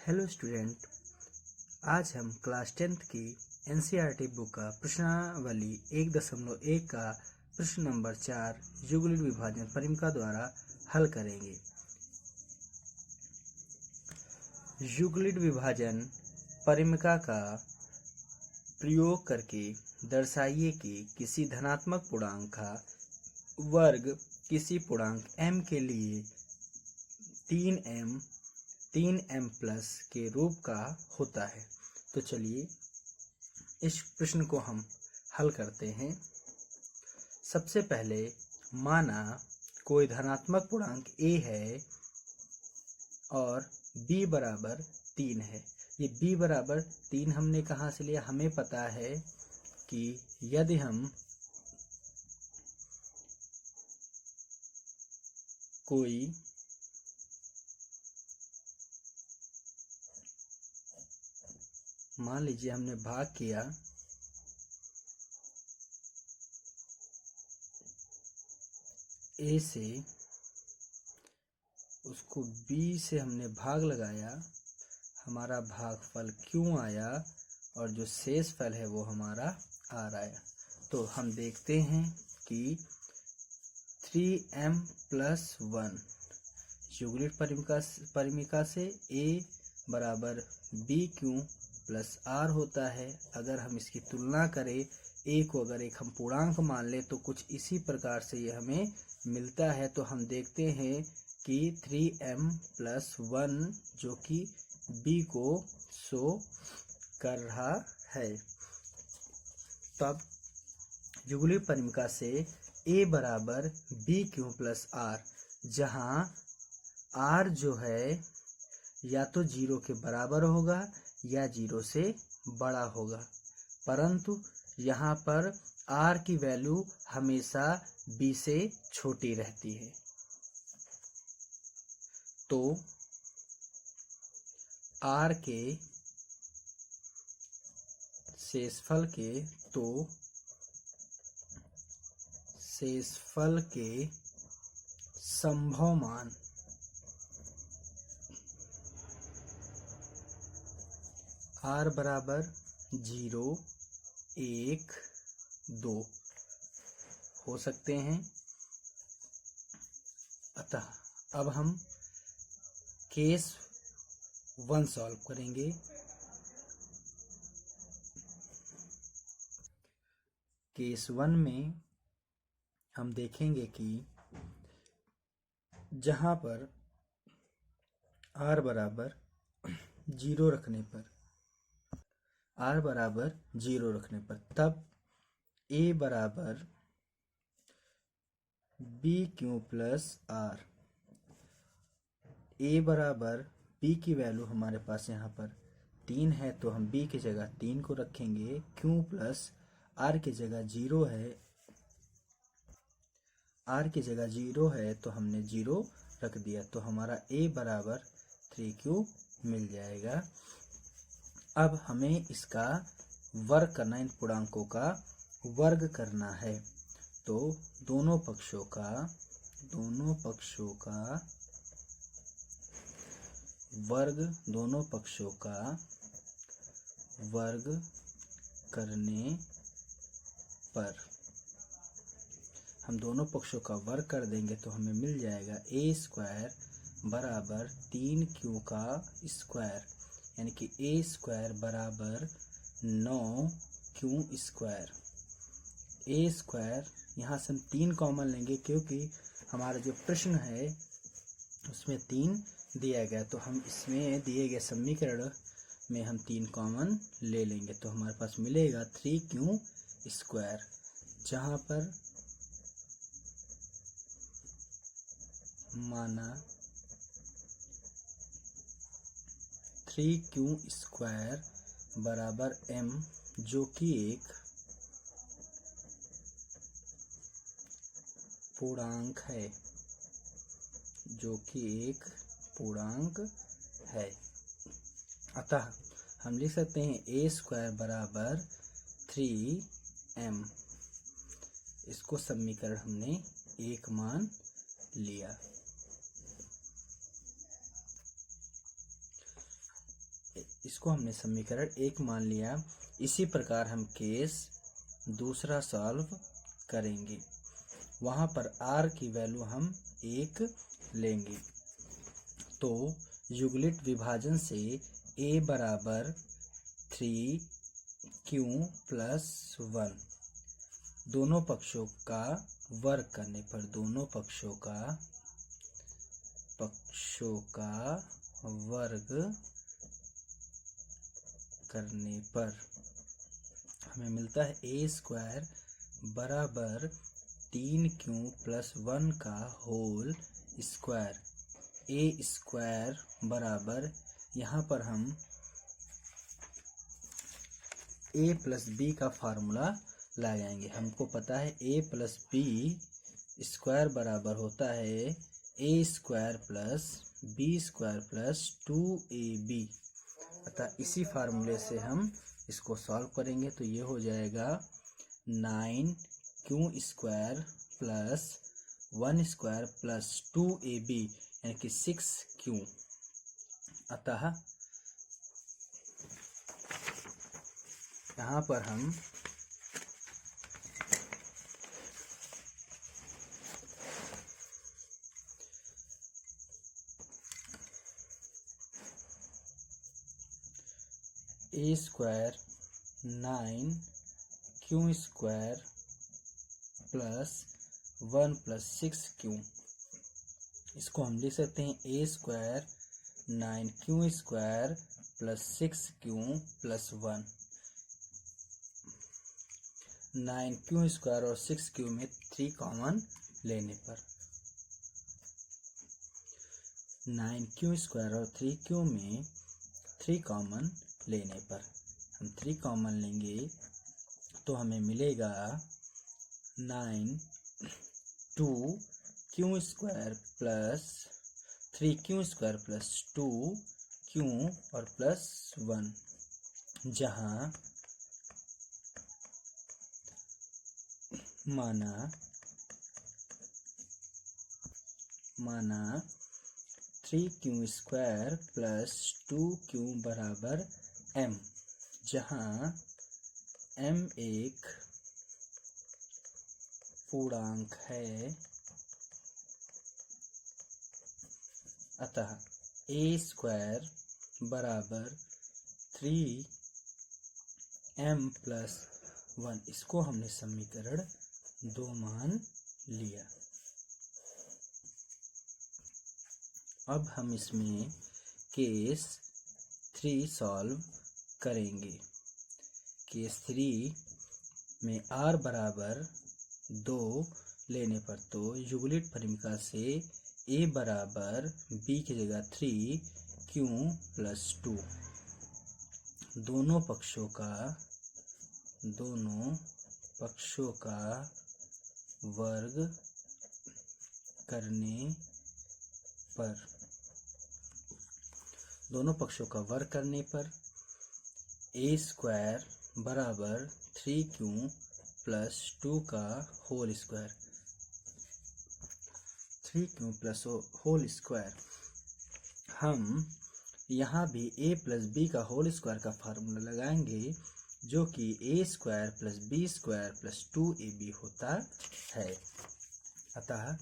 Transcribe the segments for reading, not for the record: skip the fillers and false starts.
Hello student, आज हम class 10th की एनसीईआरटी बुक का प्रश्नावली 1.1 का प्रश्न नंबर 4 युगलित विभाजन परिमिका द्वारा हल करेंगे। युगलित विभाजन परिमिका का प्रयोग करके दर्शाइए कि किसी धनात्मक पूर्णांक का वर्ग किसी पूर्णांक m के लिए 3m प्लस के रूप का होता है। तो चलिए इस प्रश्न को हम हल करते हैं। सबसे पहले माना कोई धनात्मक पूर्णांक a है और b बराबर 3 है। ये b बराबर 3 हमने कहाँ से लिया? हमें पता है कि यदि हम कोई मान लीजिए हमने भाग किया a से, उसको b से हमने भाग लगाया, हमारा भागफल क्यों आया और जो शेष फल है वो हमारा r आया। तो हम देखते हैं कि 3m प्लस 1 युगलित परिमिका से a बराबर b क्यों प्लस r होता है। अगर हम इसकी तुलना करें, a को अगर एक हम पूर्णांक मान ले तो कुछ इसी प्रकार से ये हमें मिलता है। तो हम देखते हैं कि 3m प्लस 1 जो कि b को शो कर रहा है। तब युगलित परिमिका से a बराबर b क्यों प्लस r, जहाँ r जो है या तो 0 के बराबर होगा या 0 से बड़ा होगा, परंतु यहाँ पर r की वैल्यू हमेशा b से छोटी रहती है। तो r के शेषफल के संभव मान r बराबर 0, 1, 2 हो सकते हैं। अतः अब हम केस 1 सॉल्व करेंगे। केस 1 में हम देखेंगे कि जहाँ पर r बराबर 0 रखने पर तब a बराबर b क्यों प्लस r, a बराबर b की वैल्यू हमारे पास यहाँ पर 3 है तो हम b की जगह 3 को रखेंगे, क्यों प्लस r की जगह 0 है, r की जगह 0 है तो हमने 0 रख दिया। तो हमारा a बराबर 3q मिल जाएगा। अब हमें इसका वर्ग करना, इन पूर्णांकों का वर्ग करना है। तो दोनों पक्षों का वर्ग करने पर हम दोनों पक्षों का वर्ग कर देंगे तो हमें मिल जाएगा a स्क्वायर बराबर 3q का स्क्वायर, यानी कि a स्क्वायर बराबर 9q स्क्वायर। a स्क्वायर यहाँ से हम 3 कॉमन लेंगे क्योंकि हमारा जो प्रश्न है उसमें 3 दिया गया, तो हम इसमें दिए गए समीकरण में हम 3 कॉमन ले लेंगे तो हमारे पास मिलेगा 3q स्क्वायर, जहाँ पर माना 3q स्क्वायर बराबर m जो कि एक पूर्णांक है। अतः हम लिख सकते हैं a स्क्वायर बराबर 3m, इसको समीकरण हमने 1 मान लिया। इसको हमने समीकरण 1 मान लिया। इसी प्रकार हम केस दूसरा सॉल्व करेंगे। वहाँ पर r की वैल्यू हम 1 लेंगे। तो युगलित विभाजन से a बराबर 3q प्लस 1, दोनों पक्षों का वर्ग करने पर, दोनों पक्षों का वर्ग करने पर हमें मिलता है a स्क्वायर बराबर 3q प्लस 1 का होल स्क्वायर। a स्क्वायर बराबर, यहाँ पर हम a प्लस b का फार्मूला लगाएंगे। हमको पता है a प्लस b स्क्वायर बराबर होता है a square plus b square plus 2ab। अतः इसी फार्मूले से हम इसको सॉल्व करेंगे। तो ये हो जाएगा 9q square plus 1 square plus 2ab यानी कि 6q। अतः यहाँ पर हम a square 9q square plus 1 plus 6q, इसको हम लिख सकते हैं a square 9q square plus 6q plus 1। 9q square और 6q में 3 कॉमन लेने पर, 9q स्क्वायर और 3q में 3 कॉमन लेने पर हम 3 कॉमन लेंगे तो हमें मिलेगा 2q square plus 3q square plus 2q और प्लस 1, जहाँ माना 3q स्क्वायर प्लस 2q बराबर m, जहाँ m एक पूर्णांक है। अतः a स्क्वायर बराबर 3m प्लस 1, इसको हमने समीकरण 2 मान लिया। अब हम इसमें केस 3 सॉल्व करेंगे। केस 3 में r बराबर 2 लेने पर, तो युगलित परिमिका से a बराबर b की जगह 3q प्लस 2, दोनों पक्षों का वर्ग करने पर, दोनों पक्षों का वर्ग करने पर a स्क्वायर बराबर 3q प्लस 2 का whole square, 3q plus whole square. हम यहाँ भी a प्लस b का होल स्क्वायर का फार्मूला लगाएंगे, जो कि a square plus b square plus 2ab होता है। अतः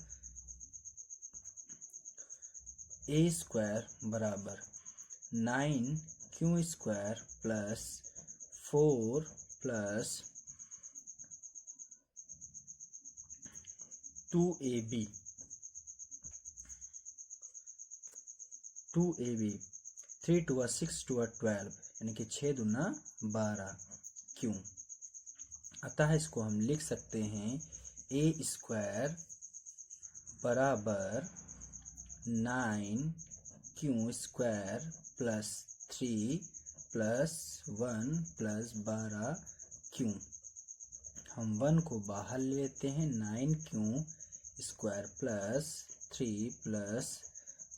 a स्क्वायर बराबर 9q square plus 4 plus 2ab 3 2 6 2 12 यानी कि 6 दूना 12 q। अतः इसको हम लिख सकते हैं a स्क्वायर बराबर 9q square plus 3 plus 1 plus 12q। हम 1 को बाहर ले लेते हैं, 9q square plus 3 plus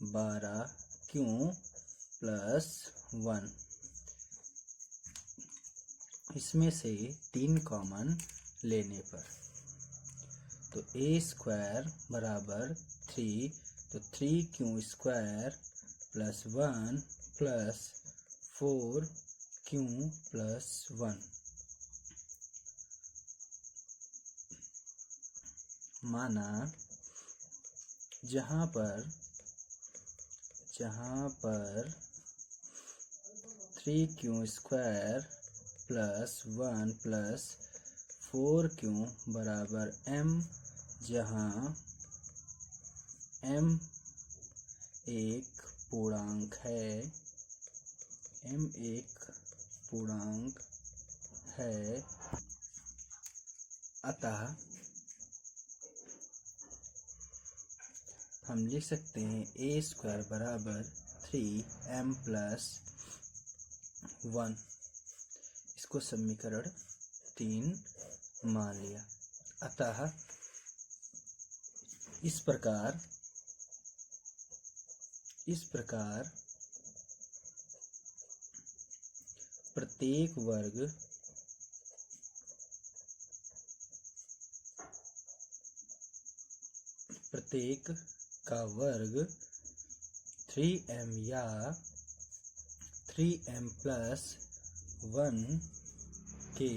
12q plus 1, इसमें से 3 कॉमन लेने पर, तो a स्क्वायर बराबर 3, तो 3q square plus 1 plus 4q plus 1। माना जहाँ पर 3q square plus 1 plus 4q बराबर m, जहाँ m एक पूर्णांक है, अतः हम लिख सकते हैं a स्क्वायर बराबर 3m प्लस 1। इसको समीकरण 3 मान लिया। अतः इस प्रकार प्रत्येक का वर्ग 3m या 3m प्लस 1 के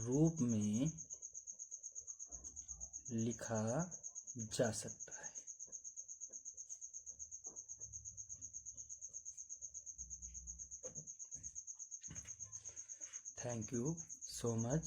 रूप में लिखा जा सकता है। Thank you so much.